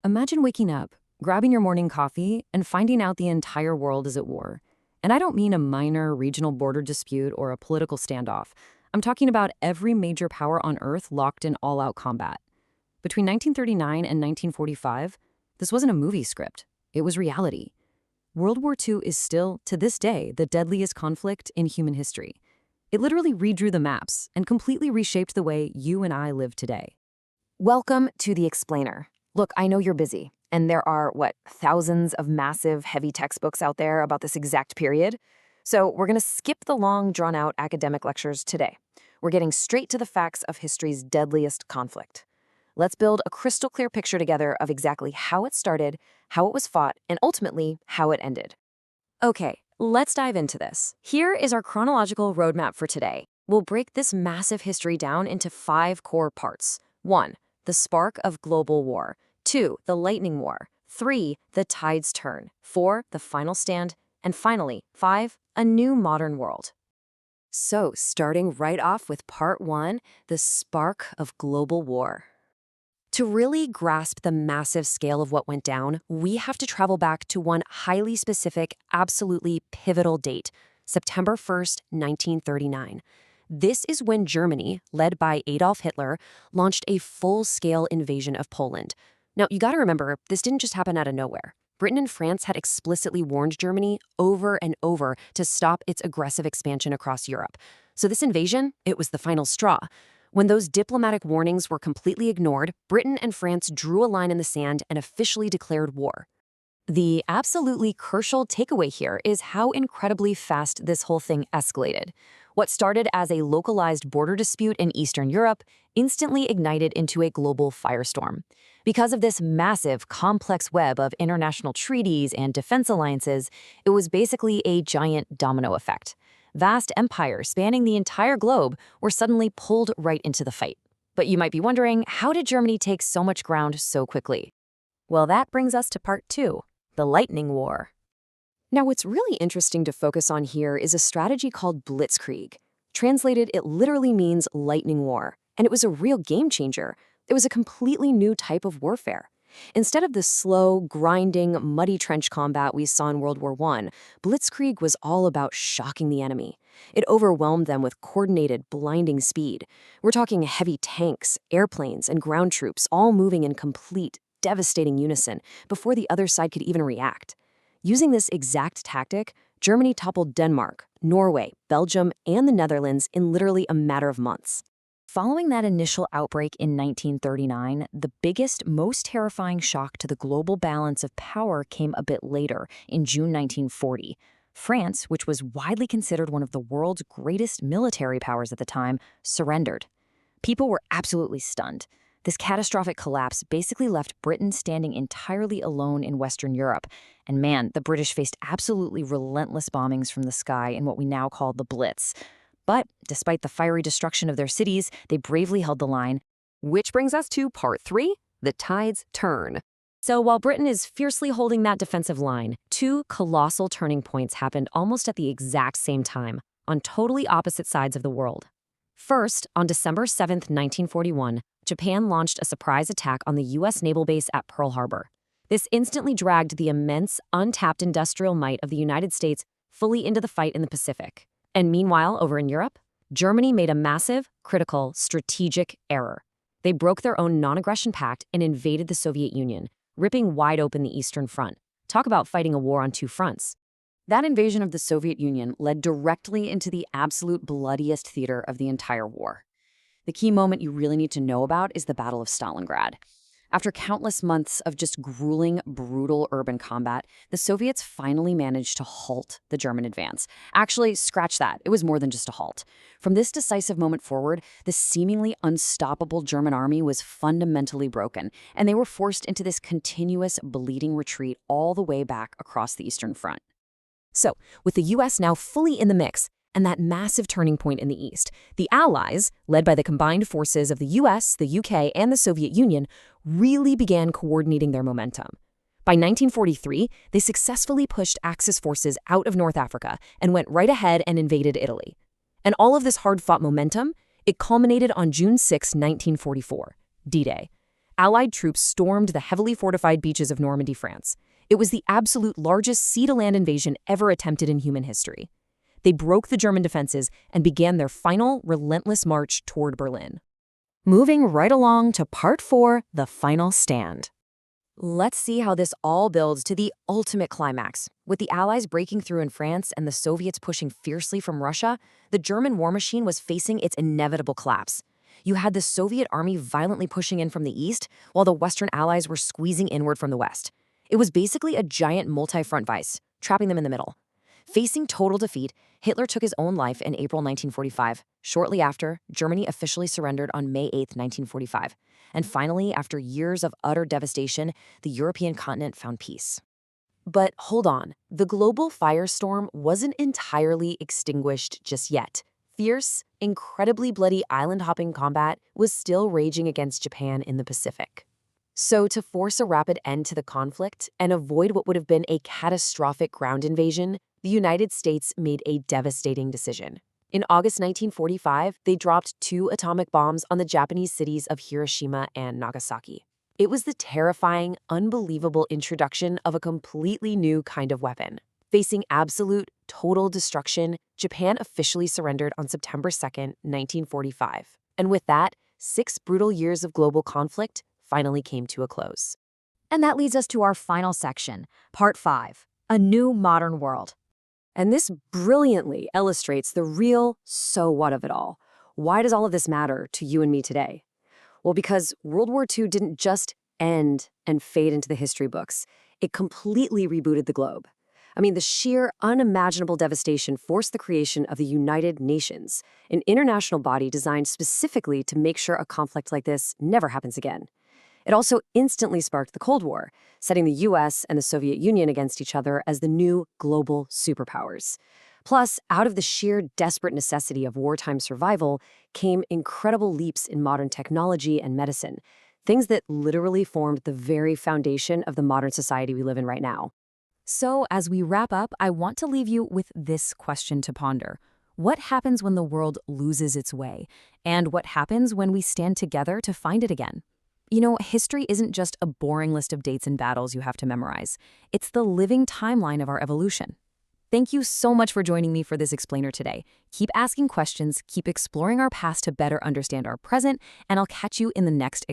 Imagine waking up, grabbing your morning coffee, and finding out the entire world is at war. And I don't mean a minor regional border dispute or a political standoff. I'm talking about every major power on Earth locked in all-out combat. Between 1939 and 1945, this wasn't a movie script. It was reality. World War II is still, to this day, the deadliest conflict in human history. It literally redrew the maps and completely reshaped the way you and I live today. Welcome to The Explainer. Look, I know you're busy, and there are, thousands of massive, heavy textbooks out there about this exact period. So we're going to skip the long, drawn-out academic lectures today. We're getting straight to the facts of history's deadliest conflict. Let's build a crystal clear picture together of exactly how it started, how it was fought, and ultimately, how it ended. Okay, let's dive into this. Here is our chronological roadmap for today. We'll break this massive history down into 5 core parts. 1. The spark of global war. 2. The lightning war. 3. The tides turn. 4. The final stand. And finally, 5. A new modern world. So, starting right off with part 1, the spark of global war. To really grasp the massive scale of what went down, we have to travel back to one highly specific, absolutely pivotal date, September 1st, 1939. This is when Germany, led by Adolf Hitler, launched a full-scale invasion of Poland. Now, you gotta remember, this didn't just happen out of nowhere. Britain and France had explicitly warned Germany over and over to stop its aggressive expansion across Europe. So this invasion, it was the final straw. When those diplomatic warnings were completely ignored, Britain and France drew a line in the sand and officially declared war. The absolutely crucial takeaway here is how incredibly fast this whole thing escalated. What started as a localized border dispute in Eastern Europe instantly ignited into a global firestorm. Because of this massive, complex web of international treaties and defense alliances, it was basically a giant domino effect. Vast empires spanning the entire globe were suddenly pulled right into the fight. But you might be wondering, how did Germany take so much ground so quickly? Well, that brings us to part 2, the Lightning War. Now, what's really interesting to focus on here is a strategy called Blitzkrieg. Translated, it literally means lightning war, and it was a real game changer. It was a completely new type of warfare. Instead of the slow, grinding, muddy trench combat we saw in World War I, Blitzkrieg was all about shocking the enemy. It overwhelmed them with coordinated, blinding speed. We're talking heavy tanks, airplanes, and ground troops all moving in complete, devastating unison before the other side could even react. Using this exact tactic, Germany toppled Denmark, Norway, Belgium, and the Netherlands in literally a matter of months. Following that initial outbreak in 1939, the biggest, most terrifying shock to the global balance of power came a bit later, in June 1940. France, which was widely considered one of the world's greatest military powers at the time, surrendered. People were absolutely stunned. This catastrophic collapse basically left Britain standing entirely alone in Western Europe. And man, the British faced absolutely relentless bombings from the sky in what we now call the Blitz. But despite the fiery destruction of their cities, they bravely held the line. Which brings us to part 3, the tides turn. So while Britain is fiercely holding that defensive line, 2 colossal turning points happened almost at the exact same time, on totally opposite sides of the world. First, on December 7th, 1941, Japan launched a surprise attack on the U.S. naval base at Pearl Harbor. This instantly dragged the immense, untapped industrial might of the United States fully into the fight in the Pacific. And meanwhile, over in Europe, Germany made a massive, critical, strategic error. They broke their own non-aggression pact and invaded the Soviet Union, ripping wide open the Eastern Front. Talk about fighting a war on 2 fronts. That invasion of the Soviet Union led directly into the absolute bloodiest theater of the entire war. The key moment you really need to know about is the Battle of Stalingrad. After countless months of just grueling, brutal urban combat, the Soviets finally managed to halt the German advance. Actually, scratch that. It was more than just a halt. From this decisive moment forward, the seemingly unstoppable German army was fundamentally broken, and they were forced into this continuous, bleeding retreat all the way back across the Eastern Front. So, with the U.S. now fully in the mix, and that massive turning point in the East, the Allies, led by the combined forces of the US, the UK, and the Soviet Union, really began coordinating their momentum. By 1943, they successfully pushed Axis forces out of North Africa and went right ahead and invaded Italy. And all of this hard-fought momentum, it culminated on June 6, 1944, D-Day. Allied troops stormed the heavily fortified beaches of Normandy, France. It was the absolute largest sea-to-land invasion ever attempted in human history. They broke the German defenses and began their final, relentless march toward Berlin. Moving right along to Part 4, the final stand. Let's see how this all builds to the ultimate climax. With the Allies breaking through in France and the Soviets pushing fiercely from Russia, the German war machine was facing its inevitable collapse. You had the Soviet army violently pushing in from the east, while the Western Allies were squeezing inward from the west. It was basically a giant multi-front vice, trapping them in the middle. Facing total defeat, Hitler took his own life in April 1945. Shortly after, Germany officially surrendered on May 8, 1945. And finally, after years of utter devastation, the European continent found peace. But hold on, the global firestorm wasn't entirely extinguished just yet. Fierce, incredibly bloody island-hopping combat was still raging against Japan in the Pacific. So to force a rapid end to the conflict and avoid what would have been a catastrophic ground invasion, the United States made a devastating decision. In August 1945, they dropped 2 atomic bombs on the Japanese cities of Hiroshima and Nagasaki. It was the terrifying, unbelievable introduction of a completely new kind of weapon. Facing absolute, total destruction, Japan officially surrendered on September 2, 1945. And with that, 6 brutal years of global conflict finally came to a close. And that leads us to our final section, Part 5, A New Modern World. And this brilliantly illustrates the real so what of it all. Why does all of this matter to you and me today? Well, because World War II didn't just end and fade into the history books. It completely rebooted the globe. I mean, the sheer unimaginable devastation forced the creation of the United Nations, an international body designed specifically to make sure a conflict like this never happens again. It also instantly sparked the Cold War, setting the US and the Soviet Union against each other as the new global superpowers. Plus, out of the sheer desperate necessity of wartime survival came incredible leaps in modern technology and medicine, things that literally formed the very foundation of the modern society we live in right now. So, as we wrap up, I want to leave you with this question to ponder. What happens when the world loses its way? And what happens when we stand together to find it again? You know, history isn't just a boring list of dates and battles you have to memorize. It's the living timeline of our evolution. Thank you so much for joining me for this explainer today. Keep asking questions, keep exploring our past to better understand our present, and I'll catch you in the next